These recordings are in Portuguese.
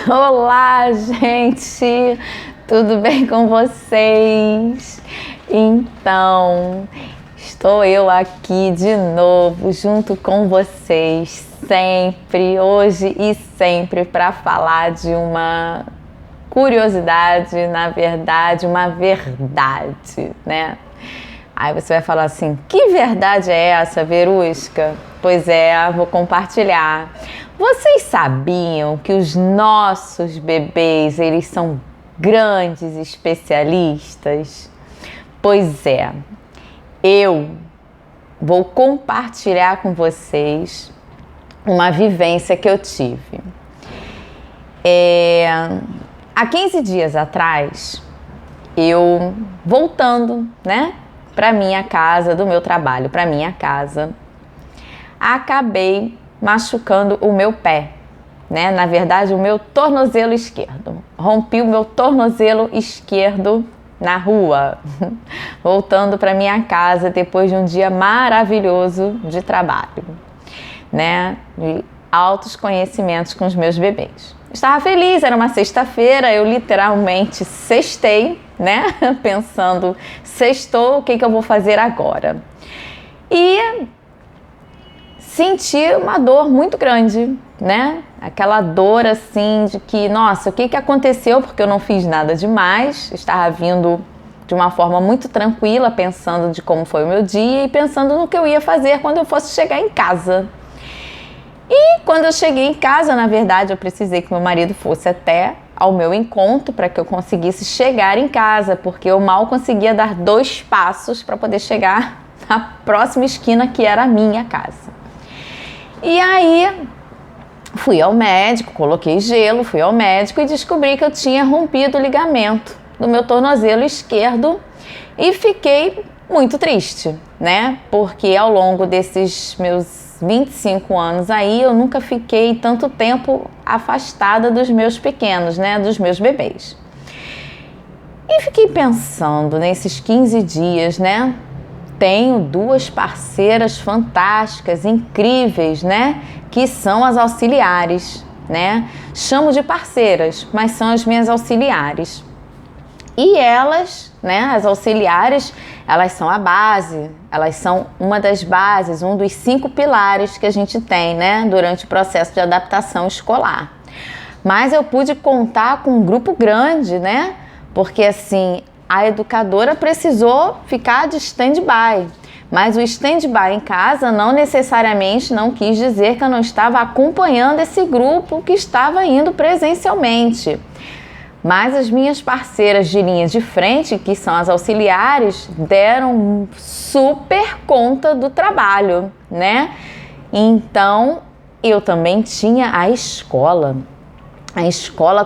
Olá, gente! Tudo bem com vocês? Então, estou eu aqui de novo, junto com vocês, sempre, hoje e sempre, para falar de uma curiosidade, na verdade, uma verdade, né? Aí você vai falar assim, que verdade é essa, Verusca? Pois é, vou compartilhar. Vocês sabiam que os nossos bebês, eles são grandes especialistas? Pois é, eu vou compartilhar com vocês uma vivência que eu tive. Há 15 dias atrás, eu voltando, né, para minha casa, do meu trabalho para minha casa, acabei machucando o meu pé, né? Na verdade, o meu tornozelo esquerdo. Rompi o meu tornozelo esquerdo na rua, voltando para minha casa depois de um dia maravilhoso de trabalho, né? De altos conhecimentos com os meus bebês. Estava feliz, era uma sexta-feira, eu literalmente sextei, né? Pensando, sextou, o que eu vou fazer agora? E senti uma dor muito grande, né? Aquela dor assim de que, nossa, o que aconteceu? Porque eu não fiz nada demais, estava vindo de uma forma muito tranquila, pensando de como foi o meu dia e pensando no que eu ia fazer quando eu fosse chegar em casa. E quando eu cheguei em casa, na verdade, eu precisei que meu marido fosse até ao meu encontro para que eu conseguisse chegar em casa, porque eu mal conseguia dar 2 passos para poder chegar na próxima esquina, que era a minha casa. E aí, fui ao médico, coloquei gelo, fui ao médico e descobri que eu tinha rompido o ligamento do meu tornozelo esquerdo e fiquei muito triste, né? Porque ao longo desses meus 25 anos aí, eu nunca fiquei tanto tempo afastada dos meus pequenos, né? Dos meus bebês. E fiquei pensando nesses 15 dias, né? Tenho 2 parceiras fantásticas, incríveis, né? Que são as auxiliares, né? Chamo de parceiras, mas são as minhas auxiliares. E elas, né, as auxiliares, elas são a base, elas são uma das bases, um dos 5 pilares que a gente tem, né, durante o processo de adaptação escolar. Mas eu pude contar com um grupo grande, né, porque assim, a educadora precisou ficar de stand-by. Mas o stand-by em casa não necessariamente não quis dizer que eu não estava acompanhando esse grupo que estava indo presencialmente. Mas as minhas parceiras de linha de frente, que são as auxiliares, deram super conta do trabalho, né? Então, eu também tinha a escola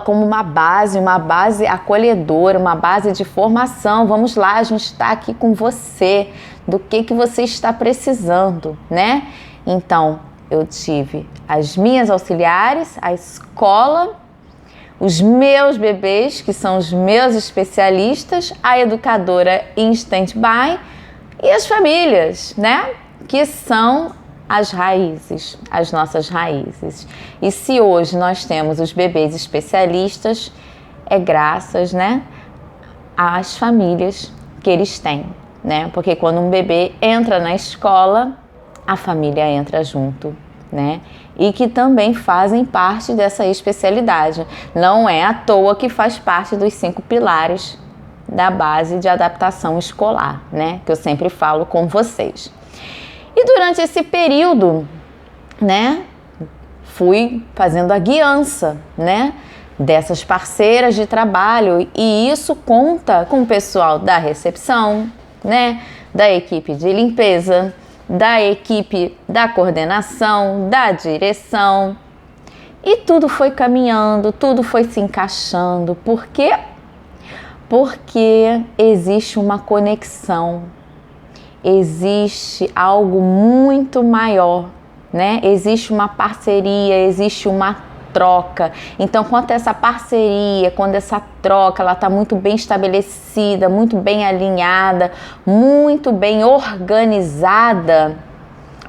como uma base acolhedora, uma base de formação. Vamos lá, a gente está aqui com você, do que você está precisando, né? Então, eu tive as minhas auxiliares, a escola, os meus bebês, que são os meus especialistas, a educadora em stand-by e as famílias, né? Que são as raízes, as nossas raízes. E se hoje nós temos os bebês especialistas, é graças, né, às famílias que eles têm, né? Porque quando um bebê entra na escola, a família entra junto, né? E que também fazem parte dessa especialidade. Não é à toa que faz parte dos 5 pilares da base de adaptação escolar, né? Que eu sempre falo com vocês. E durante esse período, né, fui fazendo a guiança, né, dessas parceiras de trabalho, e isso conta com o pessoal da recepção, né, da equipe de limpeza, da equipe da coordenação, da direção. E tudo foi caminhando, tudo foi se encaixando. Por quê? Porque existe uma conexão, existe algo muito maior, né? Existe uma parceria, existe uma troca. Então, quando essa parceria, quando essa troca, ela está muito bem estabelecida, muito bem alinhada, muito bem organizada,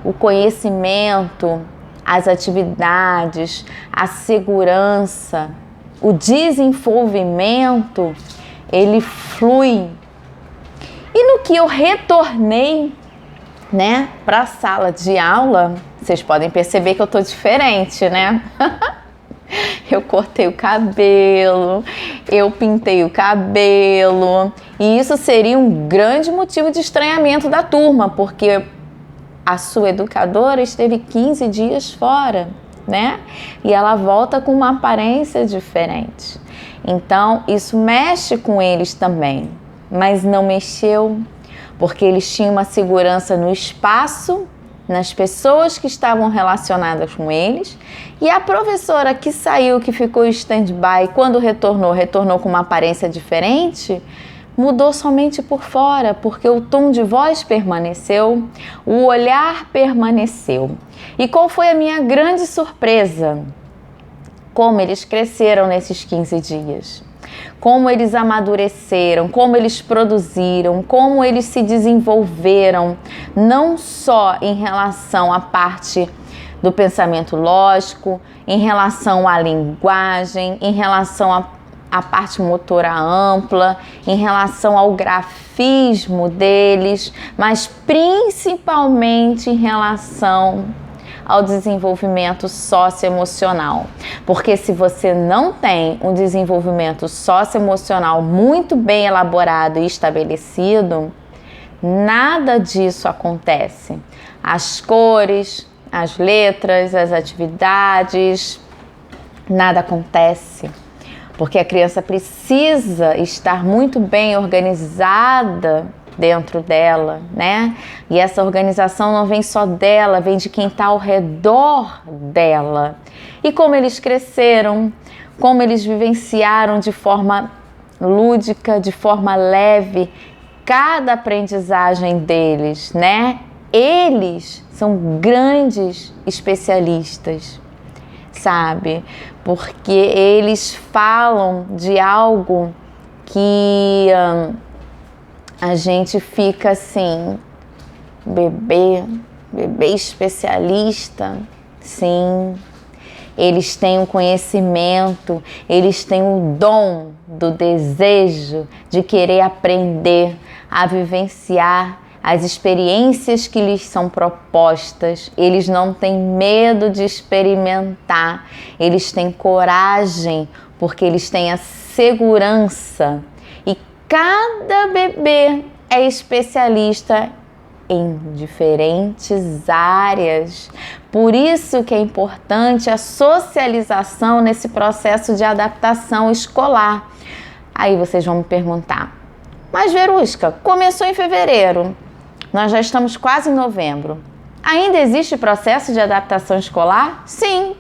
o conhecimento, as atividades, a segurança, o desenvolvimento, ele flui. E no que eu retornei, né, para a sala de aula, vocês podem perceber que eu tô diferente, né? Eu cortei o cabelo, eu pintei o cabelo, e isso seria um grande motivo de estranhamento da turma, porque a sua educadora esteve 15 dias fora, né? E ela volta com uma aparência diferente. Então, isso mexe com eles também, mas não mexeu, porque eles tinham uma segurança no espaço, nas pessoas que estavam relacionadas com eles, e a professora que saiu, que ficou em stand-by, quando retornou com uma aparência diferente, mudou somente por fora, porque o tom de voz permaneceu, o olhar permaneceu. E qual foi a minha grande surpresa? Como eles cresceram nesses 15 dias. Como eles amadureceram, como eles produziram, como eles se desenvolveram, não só em relação à parte do pensamento lógico, em relação à linguagem, em relação à parte motora ampla, em relação ao grafismo deles, mas principalmente em relação ao desenvolvimento socioemocional. Porque se você não tem um desenvolvimento socioemocional muito bem elaborado e estabelecido, nada disso acontece. As cores, as letras, as atividades, nada acontece. Porque a criança precisa estar muito bem organizada dentro dela, né? E essa organização não vem só dela, vem de quem está ao redor dela. E como eles cresceram, como eles vivenciaram de forma lúdica, de forma leve, cada aprendizagem deles, né? Eles são grandes especialistas, sabe? Porque eles falam de algo que a gente fica assim, bebê especialista, sim. Eles têm o conhecimento, eles têm o dom do desejo de querer aprender, a vivenciar as experiências que lhes são propostas. Eles não têm medo de experimentar, eles têm coragem, porque eles têm a segurança. E cada bebê é especialista em diferentes áreas. Por isso que é importante a socialização nesse processo de adaptação escolar. Aí vocês vão me perguntar, mas Verusca, começou em fevereiro, nós já estamos quase em novembro. Ainda existe processo de adaptação escolar? Sim.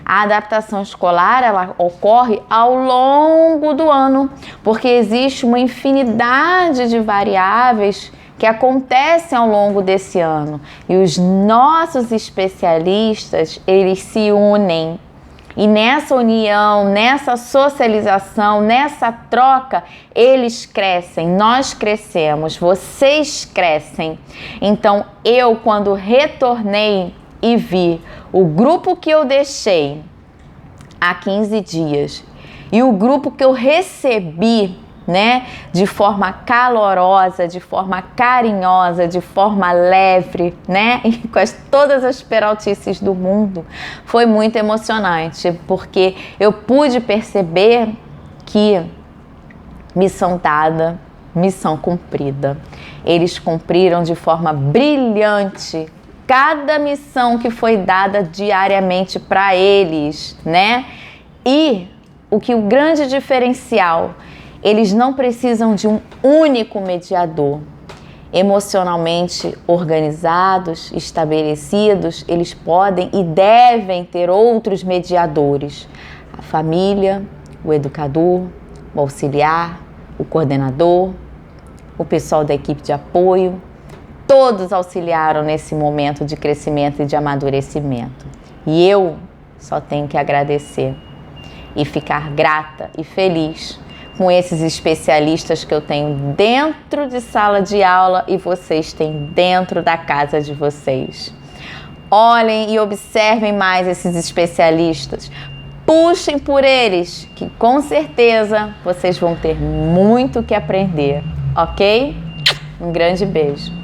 A adaptação escolar, ela ocorre ao longo do ano, porque existe uma infinidade de variáveis que acontecem ao longo desse ano. E os nossos especialistas, eles se unem. E nessa união, nessa socialização, nessa troca, eles crescem, nós crescemos, vocês crescem. Então, eu, quando retornei e vi o grupo que eu deixei há 15 dias e o grupo que eu recebi, né, de forma calorosa, de forma carinhosa, de forma leve, né, e com todas as peraltices do mundo, foi muito emocionante, porque eu pude perceber que missão dada, missão cumprida. Eles cumpriram de forma brilhante cada missão que foi dada diariamente para eles, né? E o grande diferencial, eles não precisam de um único mediador. Emocionalmente organizados, estabelecidos, eles podem e devem ter outros mediadores. A família, o educador, o auxiliar, o coordenador, o pessoal da equipe de apoio. Todos auxiliaram nesse momento de crescimento e de amadurecimento. E eu só tenho que agradecer e ficar grata e feliz com esses especialistas que eu tenho dentro de sala de aula e vocês têm dentro da casa de vocês. Olhem e observem mais esses especialistas. puxem por eles, que com certeza vocês vão ter muito que aprender, ok? Um grande beijo.